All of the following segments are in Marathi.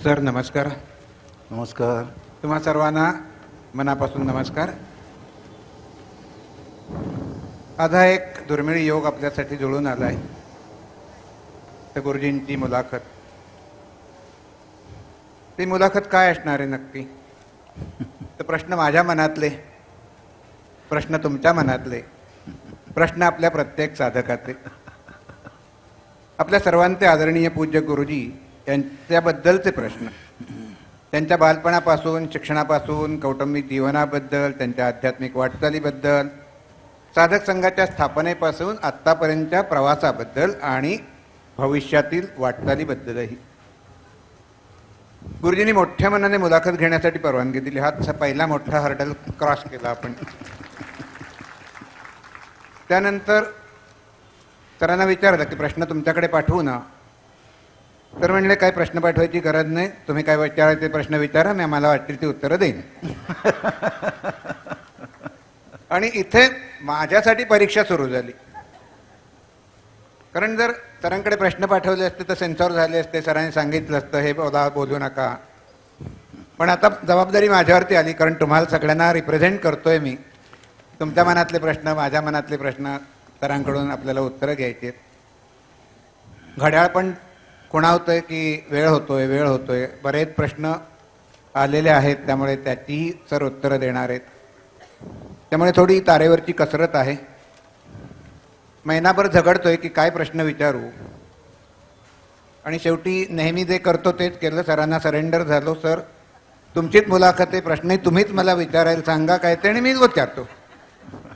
सर नमस्कार. नमस्कार. तुम्हा सर्वांना मनापासून नमस्कार. आज हा एक दुर्मिळ योग आपल्यासाठी जुळून आला आहे, तर गुरुजींची मुलाखत. ती मुलाखत काय असणार आहे नक्की? तर प्रश्न माझ्या मनातले, प्रश्न तुमच्या मनातले, प्रश्न आपल्या प्रत्येक साधकाचे, आपल्या सर्वांचे आदरणीय पूज्य गुरुजी यांच्याबद्दलचे प्रश्न. त्यांच्या बालपणापासून, शिक्षणापासून, कौटुंबिक जीवनाबद्दल, त्यांच्या आध्यात्मिक वाटचालीबद्दल, साधक संघाच्या स्थापनेपासून आत्तापर्यंतच्या प्रवासाबद्दल आणि भविष्यातील वाटचालीबद्दलही. गुरुजींनी मोठ्या मनाने मुलाखत घेण्यासाठी परवानगी दिली. हा पहिला मोठा हर्डल क्रॉस केला आपण. त्यानंतर सरांना विचारलं की प्रश्न तुमच्याकडे पाठवू ना? तर म्हणले काही प्रश्न पाठवायची गरज नाही, तुम्ही काय विचारायचे प्रश्न विचारा, मी आम्हाला वाटतील ती उत्तरं देईन. आणि इथे माझ्यासाठी परीक्षा सुरू झाली. कारण जर सरांकडे प्रश्न पाठवले असते तर सेन्सॉर झाले असते, सरांनी सांगितलं असतं हे बोलू नका. पण आता जबाबदारी माझ्यावरती आली, कारण तुम्हाला सगळ्यांना रिप्रेझेंट करतोय मी. तुमच्या मनातले प्रश्न, माझ्या मनातले प्रश्न, सरांकडून आपल्याला उत्तरं घ्यायची. घड्याळ पण खुणावतोय की वेळ होतोय. बरेच प्रश्न आलेले आहेत, त्यामुळे त्याचीही सर उत्तरं देणार आहेत. त्यामुळे थोडी तारेवरची कसरत आहे. महिनाभर झगडतोय की काय प्रश्न विचारू, आणि शेवटी नेहमी जे करतो तेच केलं. सरांना सरेंडर झालो. सर तुमचीच मुलाखत आहे, प्रश्नही तुम्हीच मला विचारायला सांगा काय ते, आणि मीच विचारतो.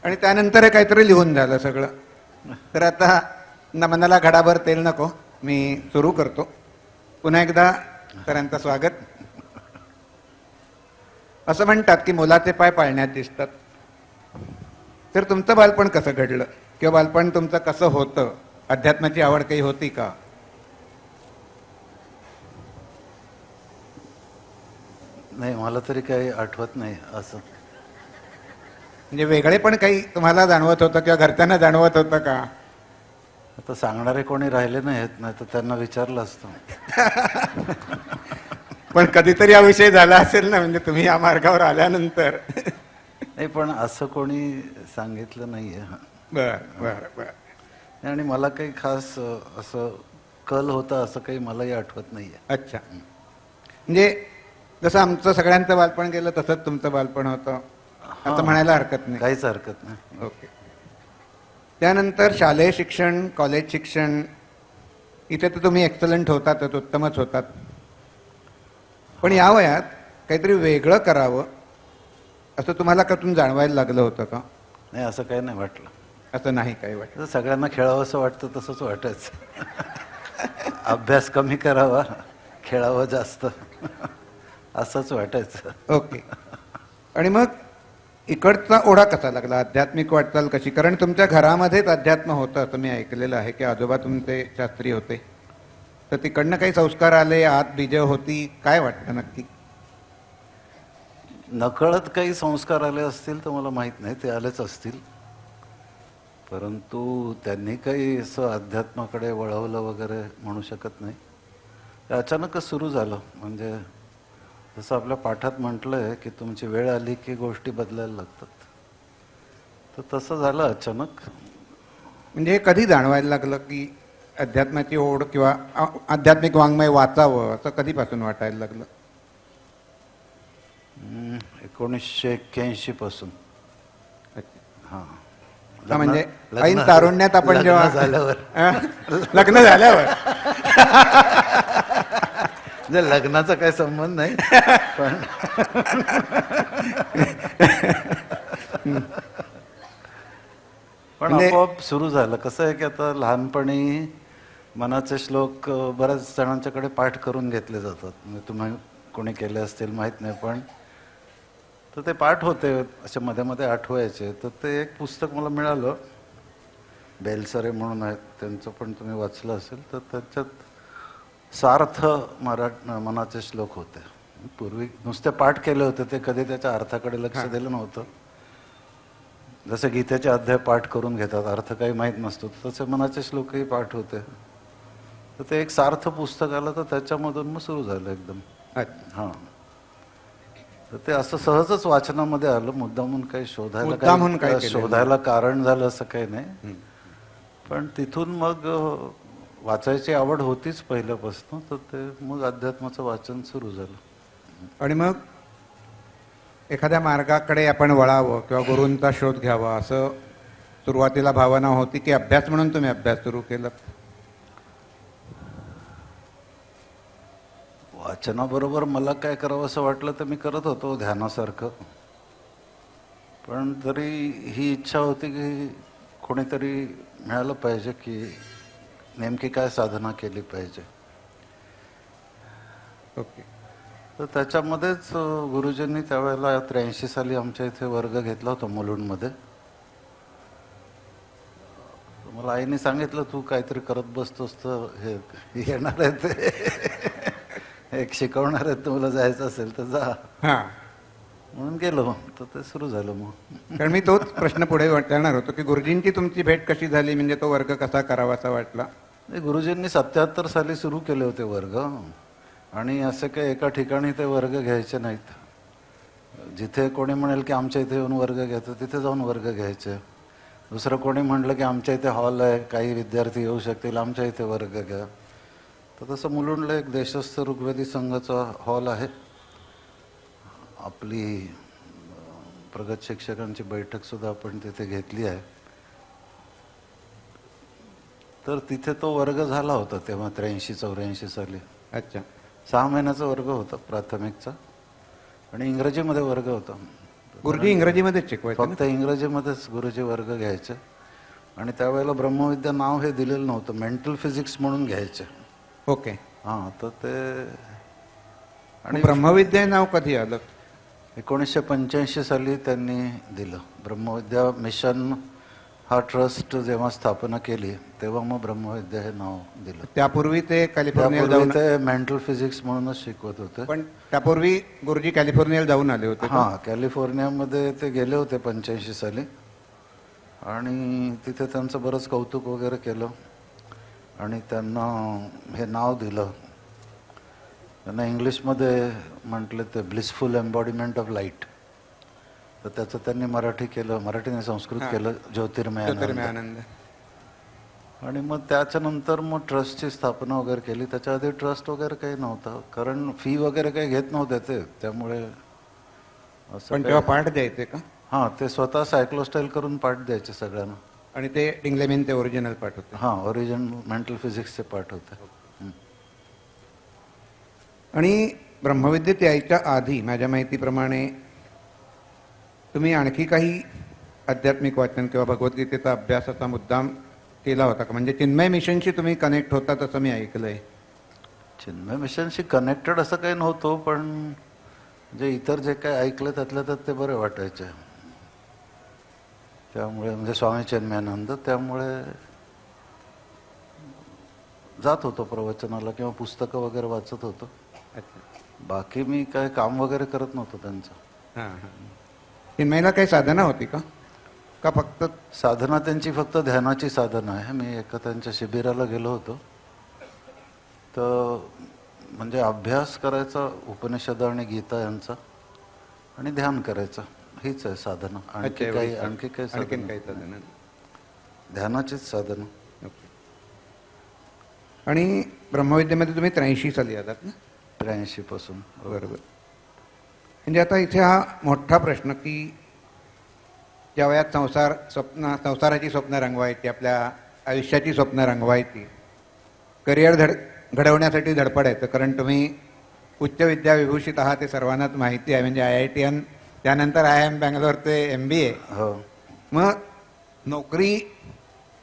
आणि त्यानंतर हे काहीतरी लिहून झालं सगळं. तर आता मनाला घडाभर तेल नको, मी सुरू करतो. पुन्हा एकदा सरांचं स्वागत. असं म्हणतात की मुलाचे पाय पाळण्यात दिसतात. तर तुमचं बालपण कसं घडलं, किंवा बालपण तुमचं कसं होतं? अध्यात्माची आवड काही होती का? नाही, मला तरी काही आठवत नाही असं. म्हणजे वेगळे पण काही तुम्हाला जाणवत होतं किंवा घरच्यांना जाणवत होतं का? आता सांगणारे कोणी राहिले नाहीत, नाही तर त्यांना विचारलं असतं. पण कधीतरी हा विषय झाला असेल ना, म्हणजे तुम्ही या मार्गावर आल्यानंतर. नाही, पण असं कोणी सांगितलं नाहीये. बर बर बर. आणि मला काही खास असं कल होता असं काही मलाही आठवत नाहीये. अच्छा. म्हणजे जसं आमचं सगळ्यांचं बालपण गेलं तसंच तुमचं बालपण होतं असं म्हणायला हरकत नाही. काहीच हरकत नाही. ओके. त्यानंतर शालेय शिक्षण, कॉलेज शिक्षण, इथे तर तुम्ही एक्सलंट होतातच, उत्तमच होतात. पण या वयात काहीतरी वेगळं करावं असं तुम्हाला कधून जाणवायला लागलं होतं का? नाही, असं काही नाही वाटलं. असं नाही काही वाटलं? सगळ्यांना खेळावं असं वाटतं तसंच वाटायचं. अभ्यास कमी करावा, खेळावं जास्त, असंच वाटायचं. ओके. आणि मग इकडचा ओढा कसा लागला, आध्यात्मिक वाटचाल कशी? कारण तुमच्या घरामध्येच अध्यात्म होतं असं मी ऐकलेलं आहे, की आजोबा तुमचे शास्त्री होते. तर तिकडनं काही संस्कार आले, आत बीजं होती, काय वाटतं नक्की? नकळत काही संस्कार आले असतील तर मला माहीत नाही, ते आलेच असतील. परंतु त्यांनी काही असं अध्यात्माकडे वळवलं वगैरे म्हणू शकत नाही. ते अचानकच सुरू झालं. म्हणजे जसं आपल्या पाठात म्हटलं आहे की तुमची वेळ आली की गोष्टी बदलायला लागतात, तर तसं झालं अचानक. म्हणजे हे कधी जाणवायला लागलं की अध्यात्माची ओढ किंवा आध्यात्मिक वाङ्मय वाचावं असं कधीपासून वाटायला लागलं? 1981 पासून. हां, म्हणजे ऐन तारुण्यात आपण जेव्हा झाल्यावर लग्न झाल्यावर. म्हणजे लग्नाचा काही संबंध नाही, पण आपोआप सुरू झालं. कसं आहे की आता लहानपणी मनाचे श्लोक बऱ्याच जणांच्याकडे पाठ करून घेतले जातात. म्हणजे तुम्ही कोणी केले असतील माहीत नाही, पण तर ते पाठ होते असे मध्ये मध्ये आठवायचे. तर ते एक पुस्तक मला मिळालं, बेलसरे म्हणून आहेत, त्यांचं पण तुम्ही वाचलं असेल. तर त्याच्यात सार्थ मनाचे श्लोक होते. पूर्वी नुसते पाठ केले होते, ते कधी त्याच्या अर्थाकडे लक्ष दिलं नव्हतं. जसं गीतेचे अध्याय पाठ करून घेतात, अर्थ काही माहीत नसतो, तसे मनाचे श्लोकही पाठ होते. तर ते एक सार्थ पुस्तक आलं, तर त्याच्यामधून मग सुरू झालं एकदम. अच्छा. हां. तर ते असं सहजच वाचनामध्ये आलं, मुद्दामून काही मुद्दामहून काही केलेलं शोधायला कारण झालं असं काही नाही. हं. पण तिथून मग वाचायची आवड होतीच पहिल्यापासून, तर ते मग अध्यात्माचं वाचन सुरू झालं. आणि मग एखाद्या मार्गाकडे आपण वळावं किंवा गुरूंचा शोध घ्यावा असं सुरुवातीला भावना होती की अभ्यास म्हणून तुम्ही अभ्यास सुरू केला? वाचनाबरोबर मला काय करावं असं वाटलं तर मी करत होतो ध्यानासारखं. पण तरी ही इच्छा होती की कोणीतरी मिळालं पाहिजे की नेमकी काय साधना केली पाहिजे. ओके. तर त्याच्यामध्येच गुरुजींनी त्यावेळेला 83 साली आमच्या इथे वर्ग घेतला होता मुलुंडमध्ये. मला आईने सांगितलं, तू काहीतरी करत बसतोस तर हे येणार आहे ते एक शिकवणार आहे, तुला जायचं असेल तर जा. हां. म्हणून गेलो, तर ते सुरू झालं मग. कारण मी तोच प्रश्न पुढे विचारणार होतो की गुरुजींची तुमची भेट कशी झाली, म्हणजे तो वर्ग कसा करावासा वाटला? गुरुजींनी 77 साली सुरू केले होते वर्ग, आणि असे काही एका ठिकाणी ते वर्ग घ्यायचे नाहीत. जिथे कोणी म्हणेल की आमच्या इथे येऊन वर्ग घ्यायचं, तिथे जाऊन वर्ग घ्यायचे. दुसरं कोणी म्हटलं की आमच्या इथे हॉल आहे, काही विद्यार्थी येऊ शकतील, आमच्या इथे वर्ग घ्या. तर तसं मुलुंडला एक देशस्थ ऋग्वेदी संघाचा हॉल आहे. आपली प्रगत शिक्षकांची बैठकसुद्धा आपण तिथे घेतली आहे. तर तिथे तो वर्ग झाला होता तेव्हा 83-84 साली. अच्छा. 6 महिन्याचा वर्ग होता प्राथमिकचा, आणि इंग्रजीमध्ये वर्ग होता. गुरुजी इंग्रजीमध्येच शिकवायचे ना? फक्त इंग्रजीमध्येच गुरुजी वर्ग घ्यायचे. आणि त्यावेळेला ब्रह्मविद्या नाव हे दिलेलं नव्हतं, मेंटल फिजिक्स म्हणून घ्यायचे. ओके. हां. तर ते आणि ब्रह्मविद्या हे नाव कधी आलं? 1985 साली त्यांनी दिलं. ब्रह्मविद्या मिशन हा ट्रस्ट जेव्हा स्थापना केली तेव्हा मग ब्रह्मविद्या हे नाव दिलं. त्यापूर्वी ते कॅलिफोर्नियाला जाऊन, ते मेंटल फिजिक्स म्हणूनच शिकवत होते. पण त्यापूर्वी गुरुजी कॅलिफोर्नियाला जाऊन आले होते का? हां, कॅलिफोर्नियामध्ये ते गेले होते 85 साली, आणि तिथे त्यांचं बरंच कौतुक वगैरे केलं, आणि त्यांना हे नाव दिलं. त्यांना इंग्लिशमध्ये म्हटलं ते ब्लिसफुल एम्बॉडीमेंट ऑफ लाईट. तर त्याचं त्यांनी मराठी केलं, मराठीने संस्कृत केलं, ज्योतिर्मय आनंद. आणि मग त्याच्यानंतर मग ट्रस्टची स्थापना वगैरे केली. त्याच्या आधी ट्रस्ट वगैरे काही नव्हतं, कारण फी वगैरे काही घेत नव्हते ते, त्यामुळे असं. पण तेव्हा पाठ द्यायचे का? हां, ते स्वतः सायक्लोस्टाईल करून पाठ द्यायचे सगळ्यांना. आणि ते डिंगलेमेन ते ओरिजिनल पाठ होते? हां, ओरिजिनल मेंटल फिजिक्सचे पाठ होते. आणि ब्रह्मविद्येत यायच्या आधी माझ्या माहितीप्रमाणे तुम्ही आणखी काही आध्यात्मिक वाचन किंवा भगवद्गीतेचा अभ्यासाचा मुद्दाम केला होता का? म्हणजे चिन्मय मिशनशी तुम्ही कनेक्ट होता असं मी ऐकलंय. चिन्मय मिशनशी कनेक्टेड असं काही नव्हतं, पण जे इतर जे काही ऐकलं त्यातलं तर ते बरे वाटायचे. त्यामुळे म्हणजे स्वामी चिन्मयानंद, त्यामुळे जात होतो प्रवचनाला किंवा पुस्तकं वगैरे वाचत होतो. अच्छा. बाकी मी काय काम वगैरे करत नव्हतो त्यांचं. हां हां. चिन्मयला काही साधना होती का? का फक्त साधना त्यांची फक्त ध्यानाची साधना आहे. मी एका त्यांच्या शिबिराला गेलो होतो, तर म्हणजे अभ्यास करायचा उपनिषद आणि गीता यांचा, आणि ध्यान करायचं, हीच आहे साधना. आणखी काही आणखीन काही साधना? ध्यानाचीच साधना. ओके. आणि ब्रह्मविद्येमध्ये तुम्ही 83 साली आलात ना? 83 पासून. बरोबर. म्हणजे आता इथे हा मोठा प्रश्न की ज्या वयात संसाराची स्वप्न रंगवायची, आपल्या आयुष्याची स्वप्न रंगवायची, करिअर घडवण्यासाठी धडपडायचं. कारण तुम्ही उच्च विद्याविभूषित आहात हे सर्वांनाच माहिती आहे. म्हणजे IITN, त्यानंतर IIM बँगलोरचे MBA. हो. मग नोकरी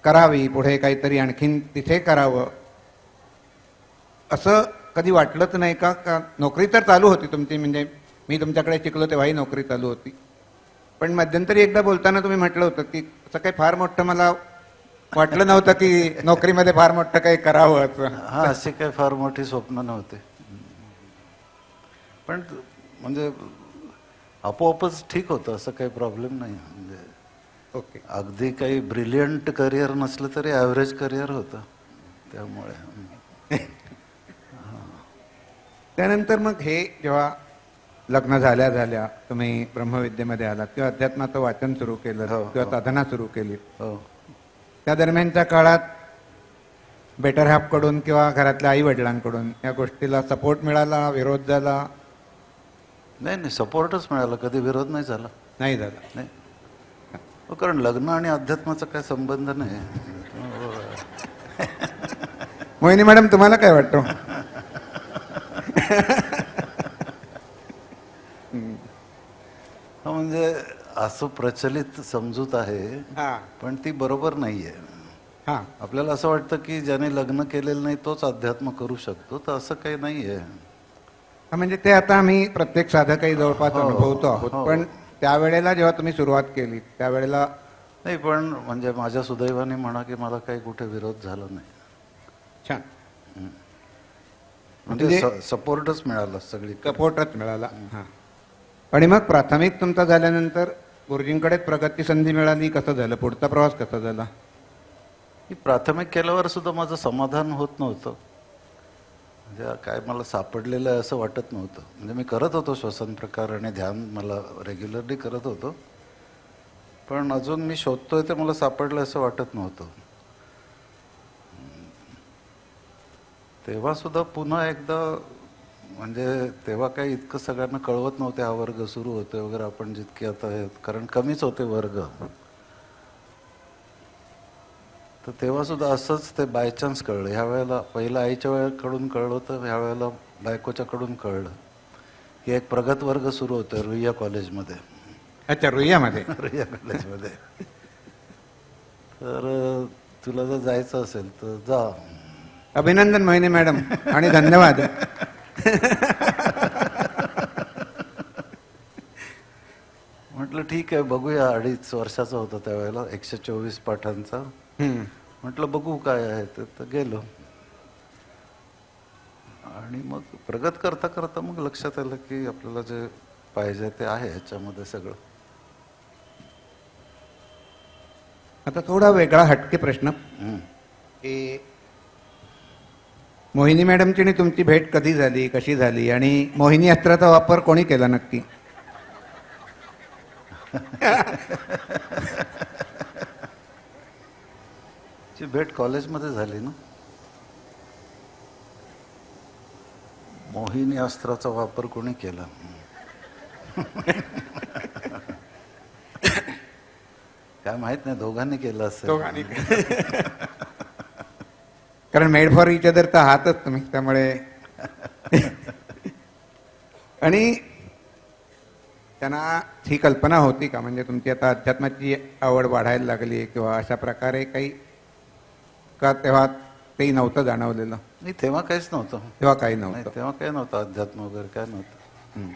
करावी, पुढे काहीतरी आणखीन तिथे करावं असं कधी वाटलंच नाही का? का नोकरी तर चालू होती तुमची, म्हणजे मी तुमच्याकडे शिकलो तेव्हाही नोकरी चालू होती, पण मध्यंतरी एकदा बोलताना तुम्ही म्हटलं होतं की असं काही फार मोठं मला वाटलं नव्हतं की नोकरीमध्ये फार मोठं काही करावं असं. हा, अशी काही फार मोठी स्वप्न नव्हते, पण म्हणजे आपोआपच ठीक होतं, असं काही प्रॉब्लेम नाही. म्हणजे ओके. अगदी काही ब्रिलियंट करिअर नसलं तरी ॲव्हरेज करिअर होतं. त्यामुळे त्यानंतर मग हे जेव्हा लग्न झाल्या झाल्या तुम्ही ब्रह्मविद्येमध्ये आलात किंवा अध्यात्माचं वाचन सुरू केलं हो, किंवा हो. साधना सुरू केली, हो. त्या दरम्यानच्या काळात बेटर हॅपकडून किंवा घरातल्या आई वडिलांकडून या गोष्टीला सपोर्ट मिळाला, विरोध झाला? नाही नाही, सपोर्टच मिळाला, कधी विरोध नाही झाला. नाही झाला. नाही हो, कारण लग्न आणि अध्यात्माचा काय संबंध नाही. मोहिनी मॅडम, तुम्हाला काय वाटतं? हा, म्हणजे असं प्रचलित समजूत आहे, हा पण ती बरोबर नाहीये. हा आपल्याला असं वाटतं की ज्याने लग्न केलेलं नाही तोच अध्यात्म करू शकतो, तर असं काही नाहीये. हा, म्हणजे ते आता आम्ही प्रत्येक साधकही जवळपास हो, अनुभवतो आहोत. हो. पण त्यावेळेला जेव्हा तुम्ही सुरुवात केली त्यावेळेला नाही, पण म्हणजे माझ्या सुदैवाने म्हणा की मला काही कुठे विरोध झाला नाही. छान म्हणजे सपोर्टच मिळाला सगळी. सपोर्टच मिळाला. हा. आणि मग प्राथमिक तुमचा झाल्यानंतर गुरुजींकडेच प्रगती संधी मिळाली. कसं झालं पुढचा प्रवास, कसा झाला? प्राथमिक केल्यावर सुद्धा माझं समाधान होत नव्हतं. म्हणजे काय मला सापडलेलं आहे असं वाटत नव्हतं. म्हणजे मी करत होतो श्वसन प्रकार आणि ध्यान, मला रेग्युलरली करत होतो, पण अजून मी शोधतोय ते मला सापडलं असं वाटत नव्हतं. तेव्हा सुद्धा पुन्हा एकदा, म्हणजे तेव्हा काही इतकं सगळ्यांना कळवत नव्हते हा वर्ग सुरू होतोय वगैरे, आपण जितके आता आहेत, कारण कमीच होते वर्ग. तर तेव्हा सुद्धा असंच ते बाय चान्स कळलं. ह्या वेळेला पहिलं आईच्या वेळेकडून कळलं होतं, ह्या वेळेला बायकोच्याकडून कळलं की एक प्रगत वर्ग सुरू होतोय रुईया कॉलेजमध्ये. अच्छा, रुईयामध्ये? रुईया कॉलेजमध्ये. तर तुला जर जायचं असेल तर जा. अभिनंदन मोहिनी मॅडम आणि धन्यवाद. म्हटलं ठीक आहे, बघूया. 2.5 वर्षाचा होता त्यावेळेला, 124 पाठांचा. हम्म. म्हटलं बघू काय आहे ते, तर गेलो. आणि मग प्रगत करता करता मग लक्षात आलं की आपल्याला जे पाहिजे ते आहे ह्याच्यामध्ये सगळं. आता थोडा वेगळा हटके प्रश्न हम्म. की मोहिनी मॅडमची आणि तुमची भेट कधी झाली, कशी झाली, आणि मोहिनी अस्त्राचा वापर कोणी केला नक्की? ची भेट कॉलेजमध्ये झाली ना. मोहिनी अस्त्राचा वापर कोणी केला? काय माहित नाही, दोघांनी केलं असेल. कारण मेड फॉर इच अदर तर आहातच तुम्ही, त्यामुळे. आणि त्यांना ही कल्पना होती का, म्हणजे तुमची आता अध्यात्माची आवड वाढायला लागली किंवा अशा प्रकारे काही, का तेव्हा तेही नव्हतं जाणवलेलं? नाही, तेव्हा काहीच नव्हतं. तेव्हा काही नाही, नव्हतं. तेव्हा काही नव्हतं, अध्यात्म वगैरे काय नव्हतं. हम्म.